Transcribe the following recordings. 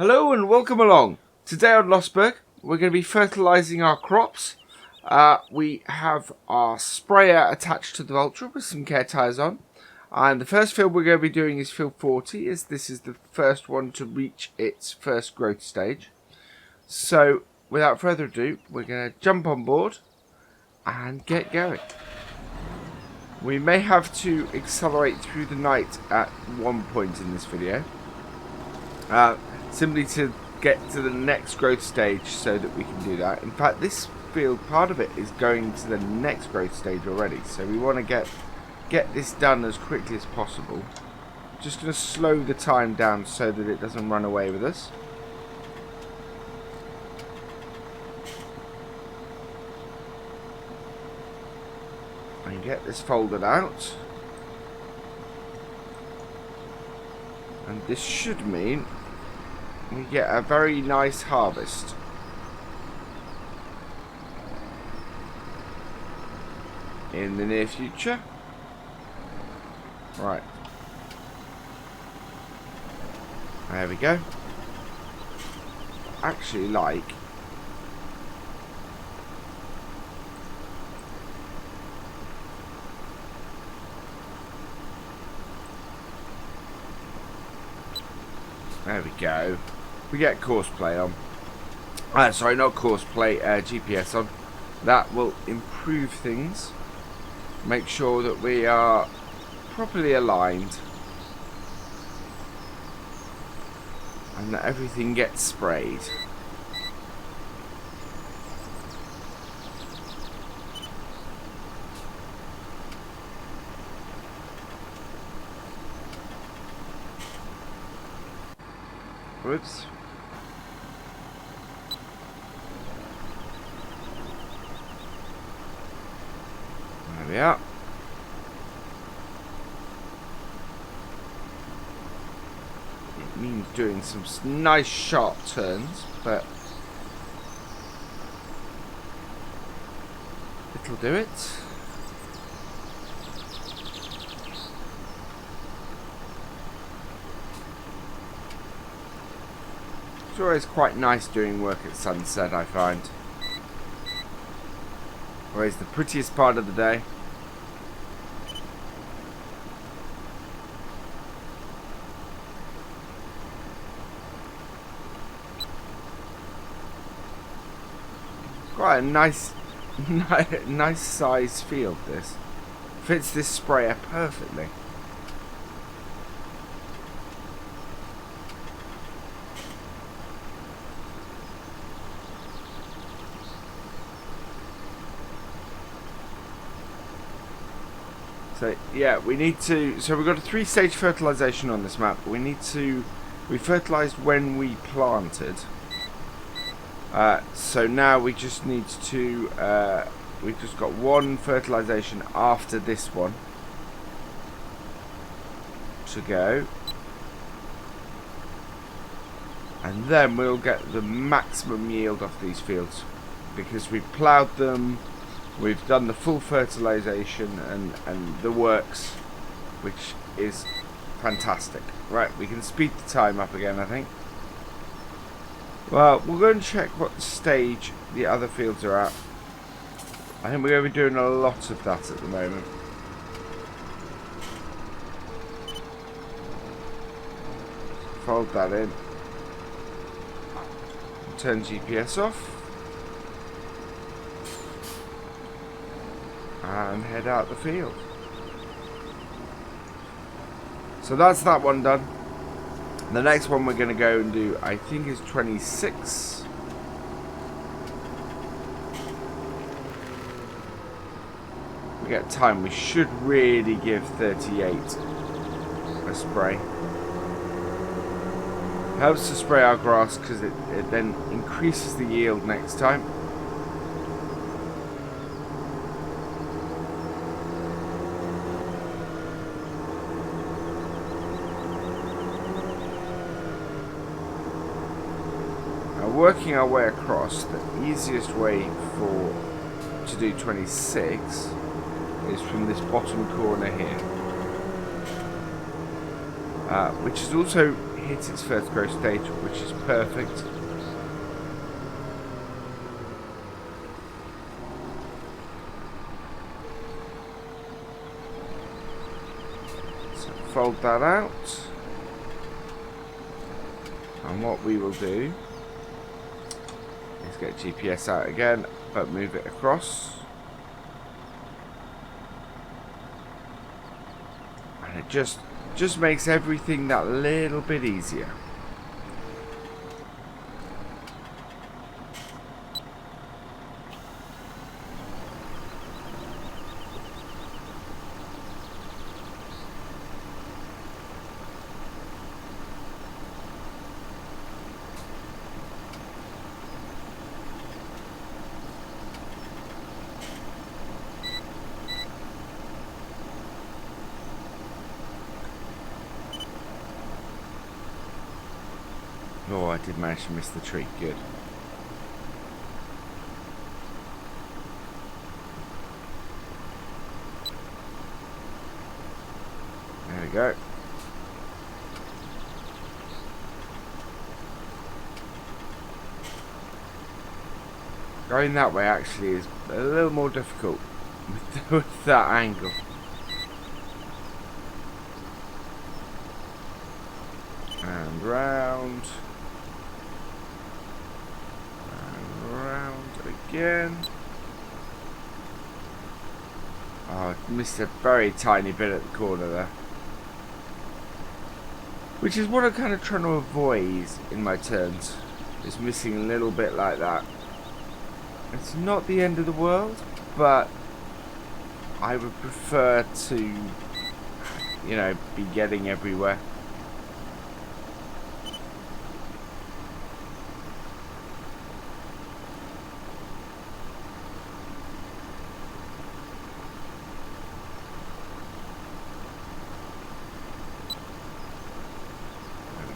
Hello and welcome along. Today on Lossberg, we're going to be fertilizing our crops. We have our sprayer attached to the Vulture with some care tires on. And the first field we're going to be doing is field 40, as this is the first one to reach its first growth stage. So, without further ado, we're going to jump on board and get going. We may have to accelerate through the night at one point in this video. Simply to get to the next growth stage so that we can do that. In fact, this field, part of it is going to the next growth stage already. So we want to get this done as quickly as possible. Just going to slow the time down so that it doesn't run away with us. And get this folded out. And this should mean we get a very nice harvest. In the near future. Right. There we go. Actually like there we go. We get course play on. Sorry, not course play, GPS on. That will improve things. Make sure that we are properly aligned. And that everything gets sprayed. Whoops. There we are. It means doing some nice sharp turns, but it'll do it. It's always quite nice doing work at sunset, I find. Always the prettiest part of the day. Quite a nice size field this. Fits this sprayer perfectly. So yeah, we need to. So we've got a 3-stage fertilization on this map. We fertilized when we planted. So now we just need to. We've just got one fertilization after this one to go, and then we'll get the maximum yield off these fields because we've ploughed them. We've done the full fertilization and the works, which is fantastic. Right, we can speed the time up again, I think. Well, we'll go and check what stage the other fields are at. I think we're going to be doing a lot of that at the moment. Fold that in. Turn GPS off. And head out the field. So that's that one done. The next one we're going to go and do, I think, is 26. We get time. We should really give 38 a spray. Helps to spray our grass because it then increases the yield next time. Working our way across, the easiest way to do 26 is from this bottom corner here. which is also hit its first growth stage, which is perfect. So fold that out. And what we will do is get GPS out again, but move it across. And it just makes everything that little bit easier. Oh, I did manage to miss the tree. Good. There we go. Going that way actually is a little more difficult with that angle. And round. Again. Oh, I missed a very tiny bit at the corner there. Which is what I'm kind of trying to avoid in my turns. Is missing a little bit like that. It's not the end of the world, but I would prefer to, you know, be getting everywhere.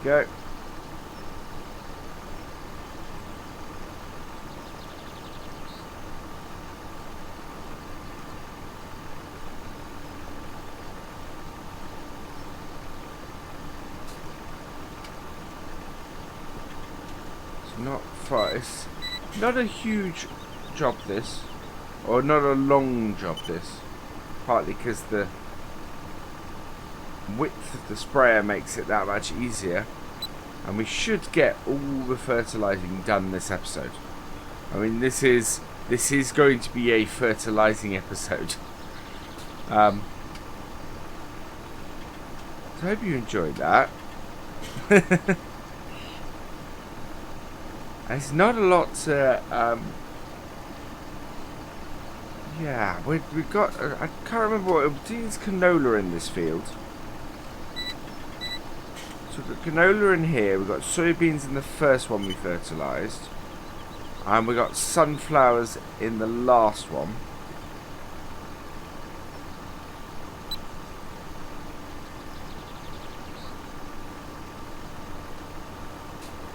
Go. It's not far. It's not a huge job this, or not a long job this, partly because the width of the sprayer makes it that much easier, and we should get all the fertilizing done this episode. I mean, this is going to be a fertilizing episode. So I hope you enjoyed that. There's not a lot to yeah, we've got I can't remember what there's canola in this field. So we've got canola in here, we've got soybeans in the first one we fertilised, and we got sunflowers in the last one.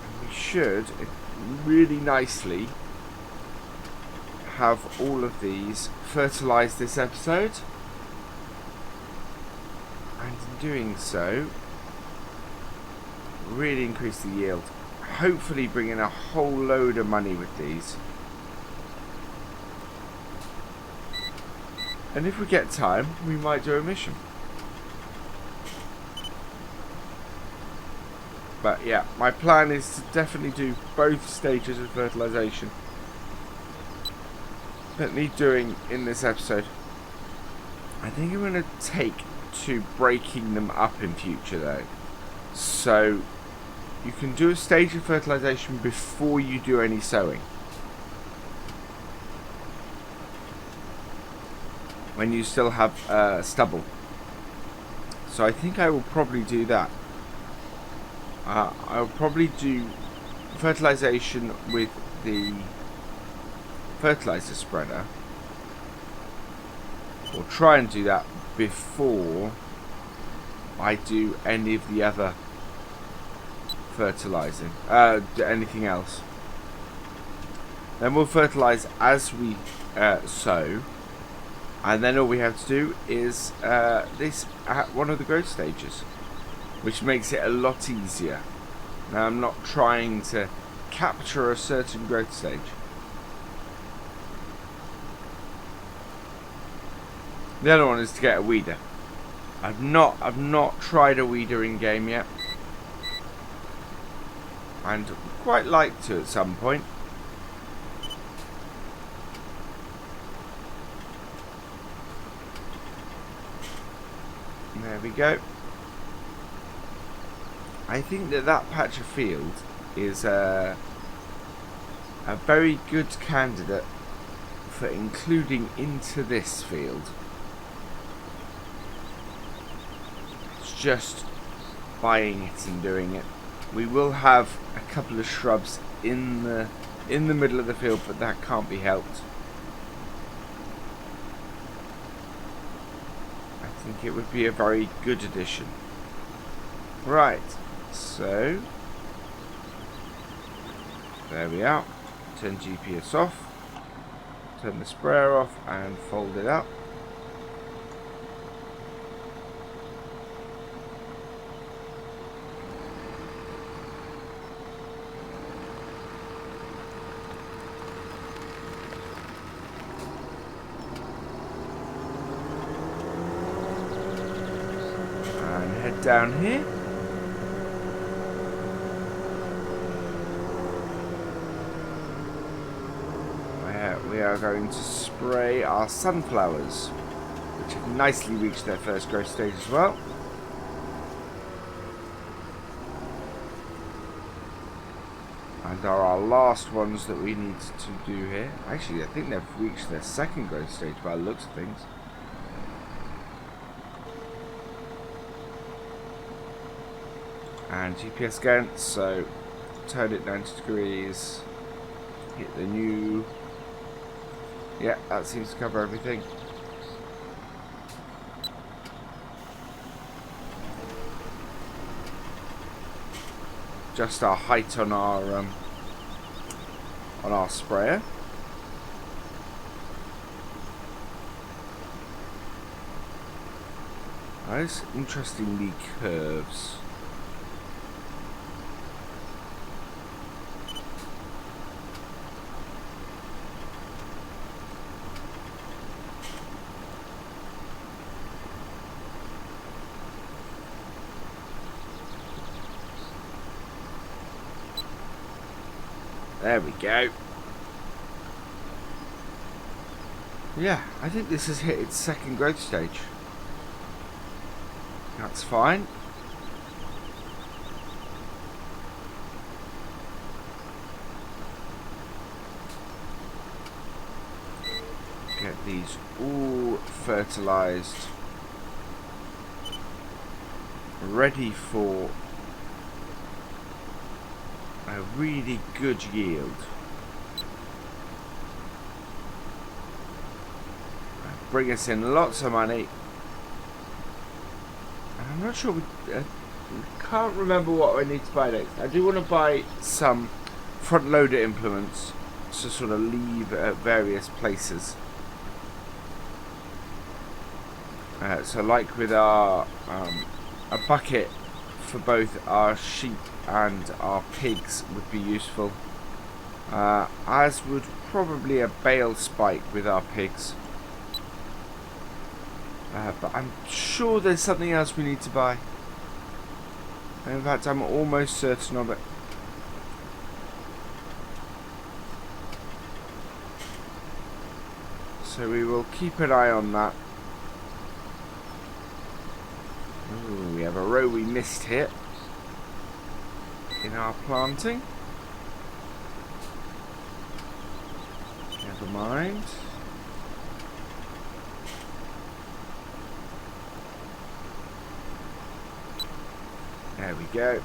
And we should really nicely have all of these fertilised this episode, and in doing so really increase the yield, hopefully bring in a whole load of money with these. And if we get time, we might do a mission. But yeah, my plan is to definitely do both stages of fertilisation that need doing in this episode. I think I'm going to take to breaking them up in future though. So you can do a stage of fertilisation before you do any sowing. When you still have stubble. So I think I will probably do that. I'll probably do fertilisation with the fertilizer spreader, or try and do that before I do any of the other fertilizing, anything else. Then we'll fertilize as we sow, and then all we have to do is this at one of the growth stages. which makes it a lot easier. Now I'm not trying to capture a certain growth stage. The other one is to get a weeder. I've not tried a weeder in game yet, and quite like to at some point. There we go. I think that patch of field is a very good candidate for including into this field. It's just buying it and doing it. We will have a couple of shrubs in the middle of the field, but that can't be helped. I think it would be a very good addition. Right, so there we are. Turn GPS off, turn the sprayer off and fold it up. And head down here. We are going to spray our sunflowers, which have nicely reached their first growth stage as well. And are our last ones that we need to do here. Actually, I think they've reached their second growth stage by the looks of things. And GPS again, so turn it 90 degrees, hit the new. Yeah, that seems to cover everything. Just our height on our sprayer. Nice, interestingly curves. There we go. Yeah, I think this has hit its second growth stage. That's fine. Get these all fertilized, ready for a really good yield. Bring us in lots of money. And I'm not sure, we can't remember what I need to buy next. I do want to buy some front loader implements to sort of leave at various places. So like with our a bucket for both our sheep and our pigs would be useful, as would probably a bale spike with our pigs, but I'm sure there's something else we need to buy. In fact, I'm almost certain of it. So we will keep an eye on that. Ooh, we have a row we missed here in our planting. Never mind. There we go.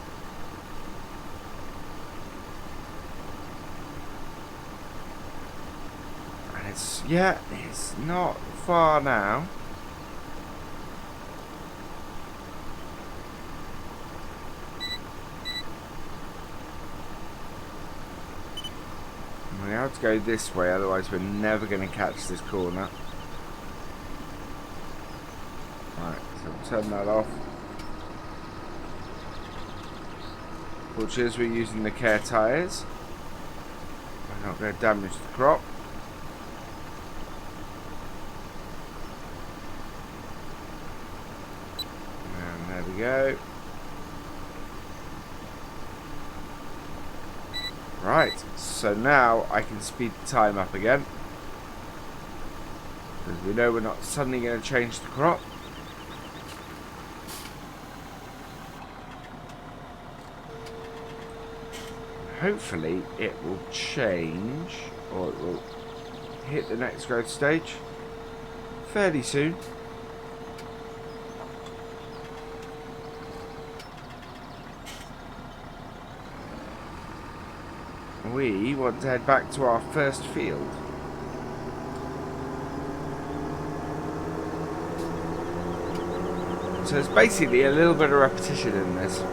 And it's not far now. We have to go this way, otherwise we're never going to catch this corner. Right, so we'll turn that off. Fortunately, as we're using the care tyres, we're not going to damage the crop. And there we go. Right, so now I can speed the time up again. Because we know we're not suddenly going to change the crop. Hopefully it will change, or it will hit the next growth stage fairly soon. We want to head back to our first field. So it's basically a little bit of repetition in this.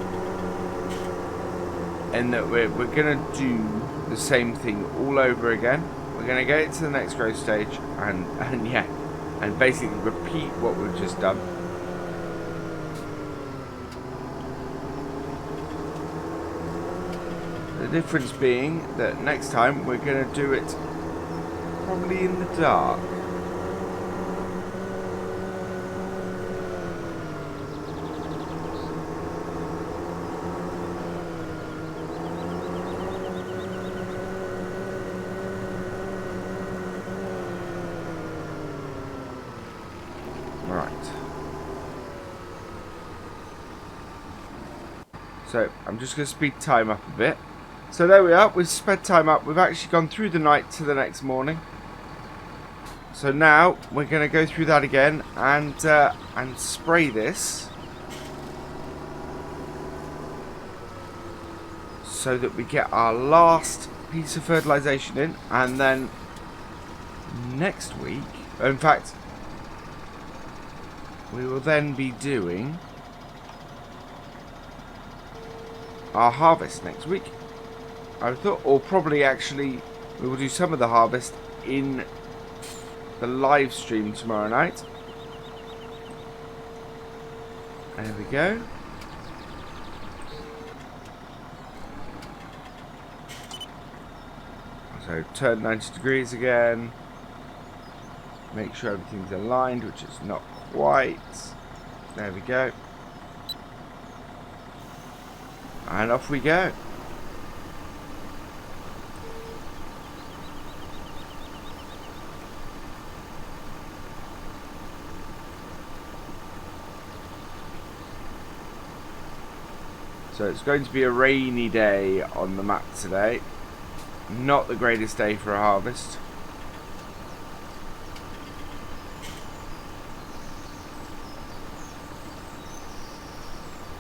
And that we're going to do the same thing all over again. We're going to get it to the next growth stage and basically repeat what we've just done. The difference being that next time we're going to do it probably in the dark. So I'm just going to speed time up a bit. So there we are, we've sped time up. We've actually gone through the night to the next morning. So now we're going to go through that again and spray this so that we get our last piece of fertilization in. And then next week, in fact, we will then be doing our harvest next week. I thought, or probably actually we will do some of the harvest in the live stream tomorrow night. There we go. So turn 90 degrees again. Make sure everything's aligned, which is not quite. There we go. And off we go. So it's going to be a rainy day on the map today. Not the greatest day for a harvest.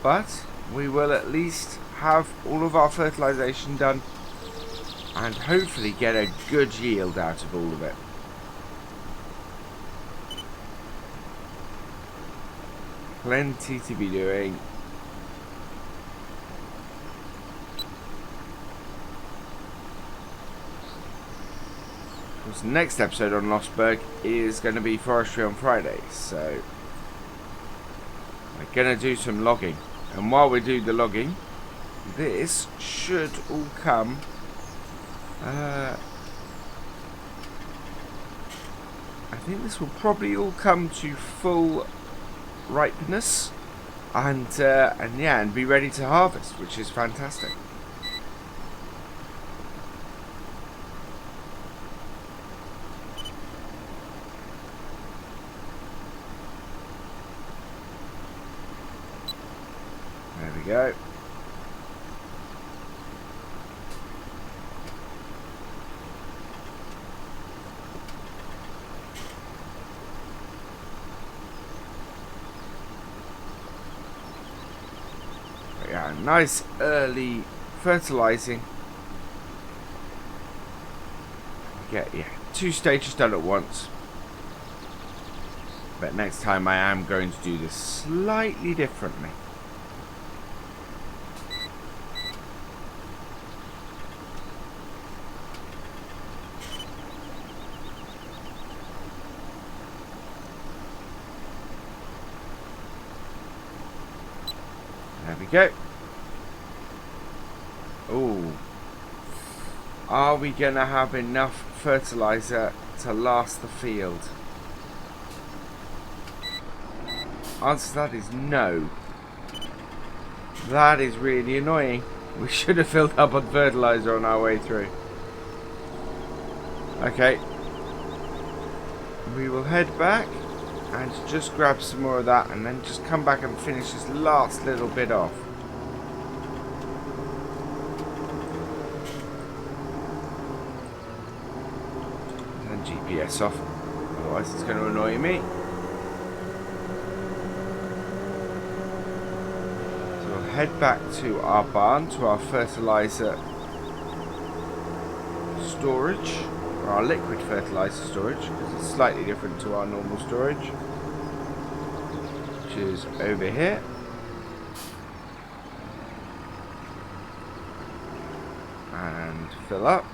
But we will at least have all of our fertilization done and hopefully get a good yield out of all of it. Plenty to be doing. Of course, the next episode on Lossberg is going to be forestry on Friday, so we're going to do some logging. And while we do the logging, this should all come I think this will probably all come to full ripeness and be ready to harvest, which is fantastic. There we go. Yeah, nice early fertilizing. Get 2 stages done at once. But next time I am going to do this slightly differently. There we go. Are we going to have enough fertilizer to last the field? Answer to that is no. That is really annoying. We should have filled up on fertilizer on our way through. Okay. We will head back and just grab some more of that and then just come back and finish this last little bit off. And GPS off, otherwise it's going to annoy me. So we'll head back to our barn, to our fertilizer storage. Our liquid fertilizer storage, because it's slightly different to our normal storage, which is over here. And fill up.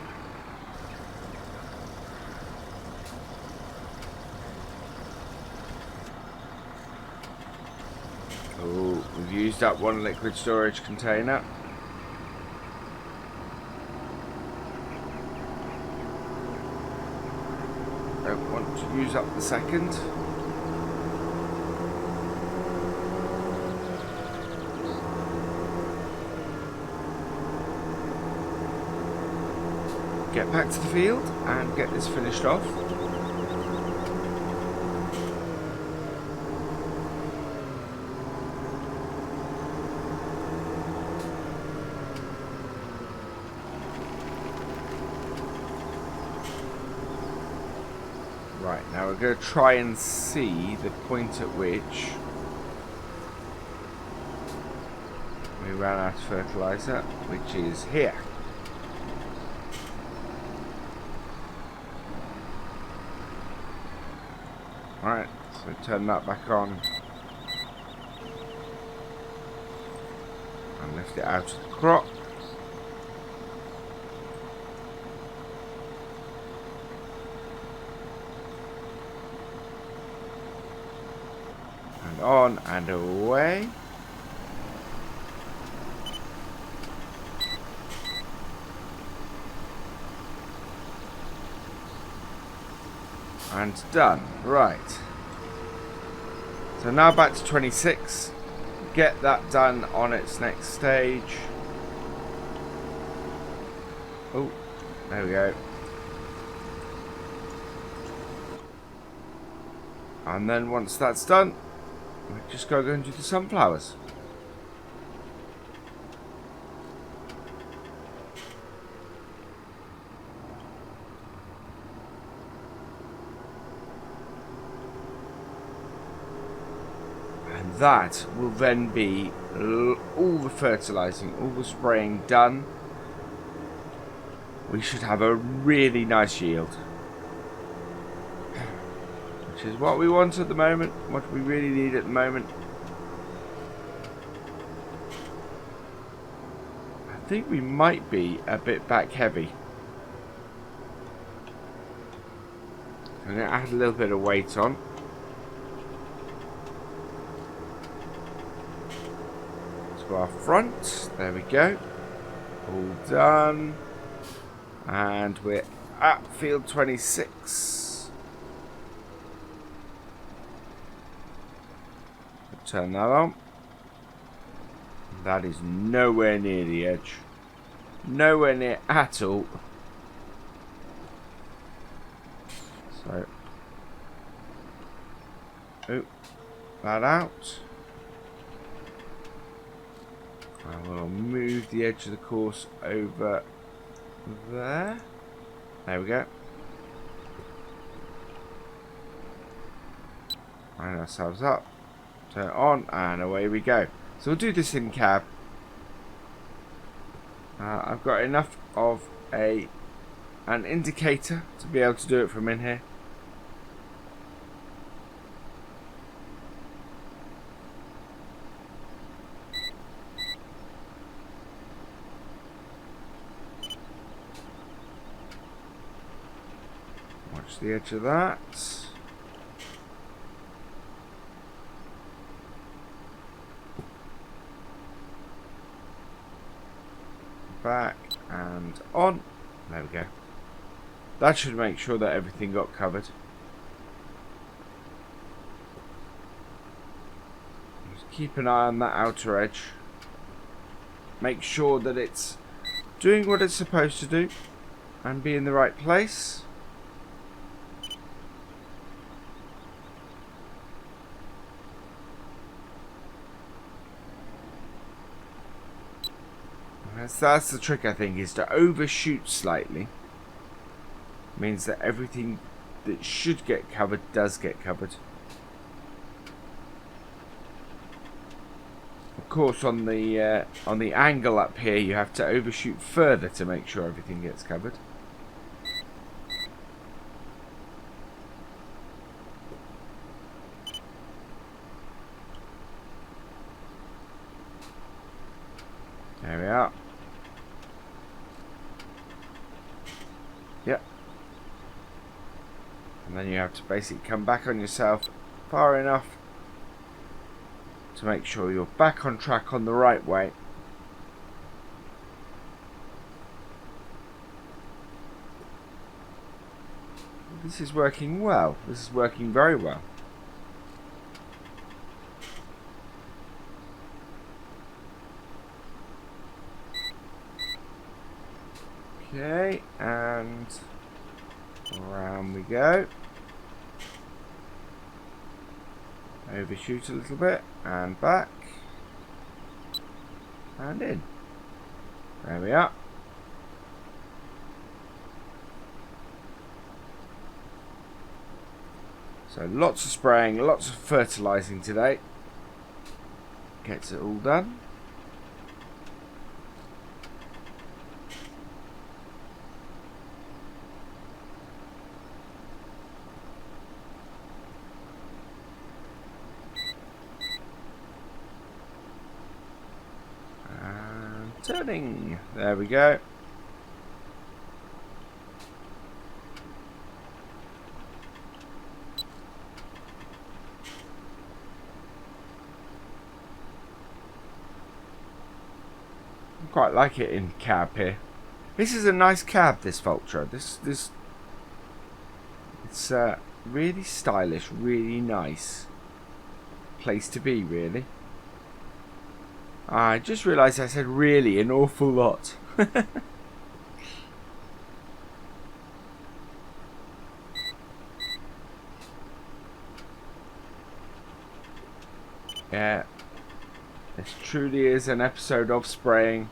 Oh, we've used up one liquid storage container. Don't want to use up the second. Get back to the field and get this finished off. Right, now we're going to try and see the point at which we ran out of fertilizer, which is here. Alright, so turn that back on and lift it out of the crop. And on and away. And done. Right. So now back to 26. Get that done on its next stage. Oh, there we go. And then once that's done, we just go and do the sunflowers. And that will then be all the fertilizing, all the spraying done. We should have a really nice yield. Which is what we want at the moment, what we really need at the moment. I think we might be a bit back heavy. I'm going to add a little bit of weight on. To our front, there we go. All done. And we're at field 26. Turn that on. That is nowhere near the edge. Nowhere near at all. So, that out. I will move the edge of the course over there. There we go. Line ourselves up. Turn it on and away we go. So we'll do this in cab. I've got enough of an indicator to be able to do it from in here. Watch the edge of that. Back and on. There we go. That should make sure that everything got covered. Just keep an eye on that outer edge. Make sure that it's doing what it's supposed to do and be in the right place. That's the trick, I think, is to overshoot slightly. Means that everything that should get covered does get covered. Of course, on the angle up here, you have to overshoot further to make sure everything gets covered. There we are. Yep. And then you have to basically come back on yourself far enough to make sure you're back on track on the right way. This is working well. This is working very well. Okay, and around we go. Overshoot a little bit, and back, and in. There we are. So lots of spraying, lots of fertilizing today. Gets it all done. Turning. There we go. I quite like it in cab here. This is a nice cab, this Vulture. This it's really stylish, really nice place to be, really. I just realised I said really an awful lot. Yeah, this truly is an episode of spraying.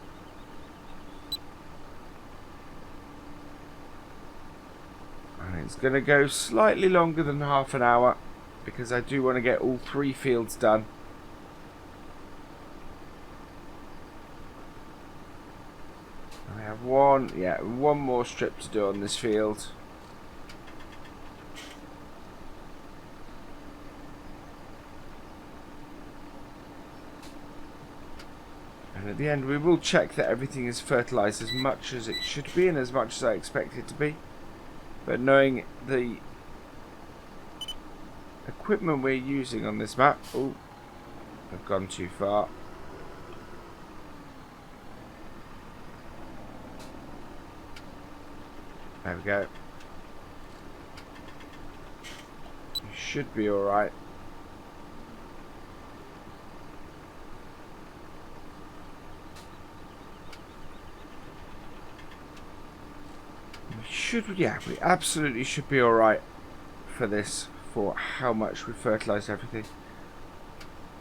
And it's going to go slightly longer than half an hour because I do want to get all 3 fields done. I have one more strip to do on this field. And at the end we will check that everything is fertilised as much as it should be and as much as I expect it to be. But knowing the equipment we're using on this map... Oh, I've gone too far. There we go. You should be alright. We absolutely should be alright for this, for how much we fertilised everything.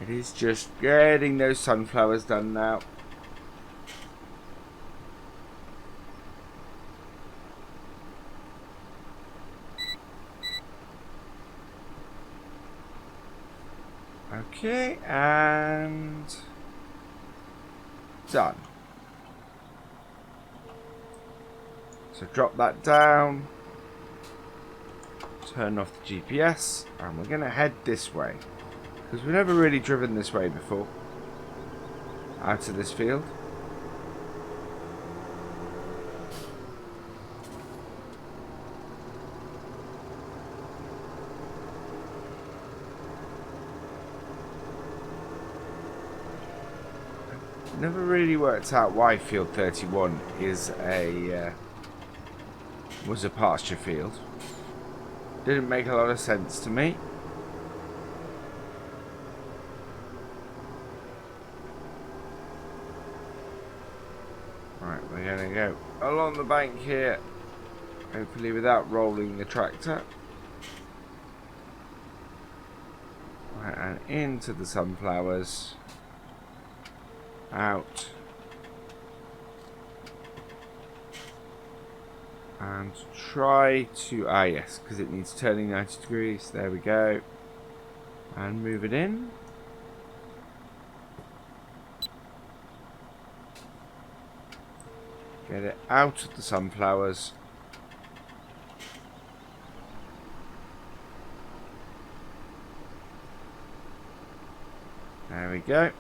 It is just getting those sunflowers done now. Okay, and done. So drop that down, turn off the GPS, and we're going to head this way. Because we've never really driven this way before. Out of this field. Never really worked out why Field 31 is a was a pasture field. Didn't make a lot of sense to me. Right, we're going to go along the bank here, hopefully without rolling the tractor. Right, and into the sunflowers. Out. And try to, yes, because it needs turning 90 degrees. There we go. And move it in. Get it out of the sunflowers. There we go.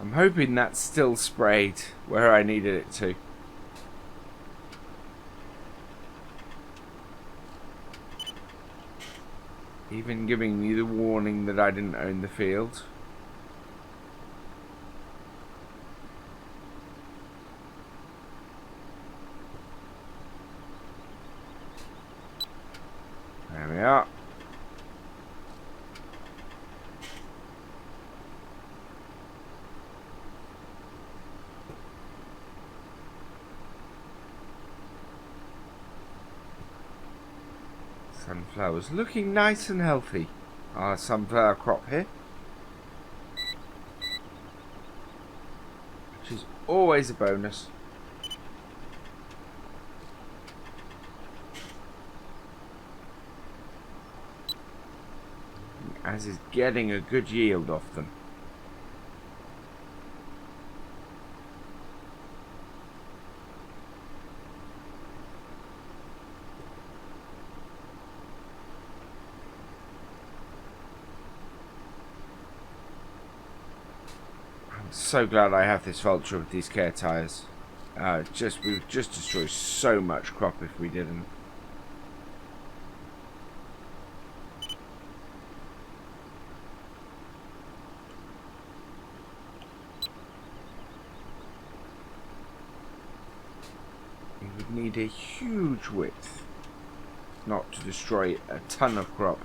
I'm hoping that's still sprayed where I needed it to. Even giving me the warning that I didn't own the field. There we are. Sunflowers looking nice and healthy. Our sunflower crop here, which is always a bonus. As is getting a good yield off them. So glad I have this Vulture with these care tyres. We would just destroy so much crop if we didn't. You would need a huge width not to destroy a ton of crop.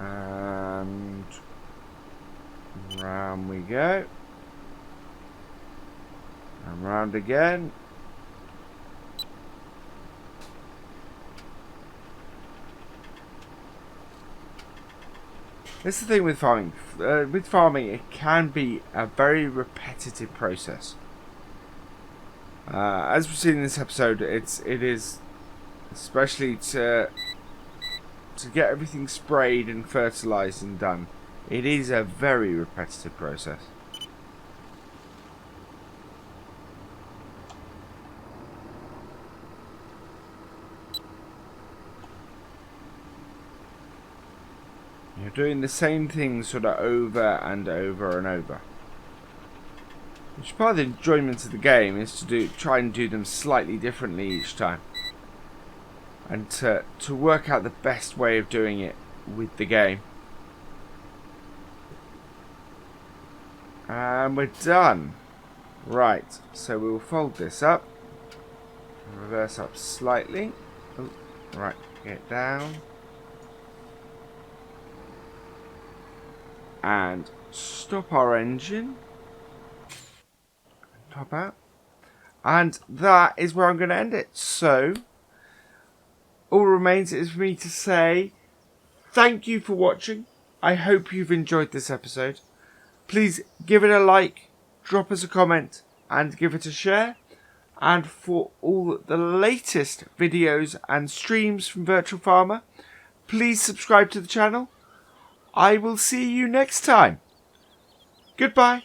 And round we go. And round again. This is the thing with farming. It can be a very repetitive process. As we've seen in this episode, it is especially to get everything sprayed and fertilized and done. It is a very repetitive process. You're doing the same thing sort of over and over and over. Which is part of the enjoyment of the game, is to try and do them slightly differently each time. And to work out the best way of doing it with the game. And we're done. Right, so we will fold this up. Reverse up slightly. Oh, right, get down. And stop our engine. Top out. And that is where I'm going to end it. So, all remains is for me to say thank you for watching. I hope you've enjoyed this episode. Please give it a like, drop us a comment, and give it a share. And for all the latest videos and streams from Virtual Farmer, please subscribe to the channel. I will see you next time. Goodbye.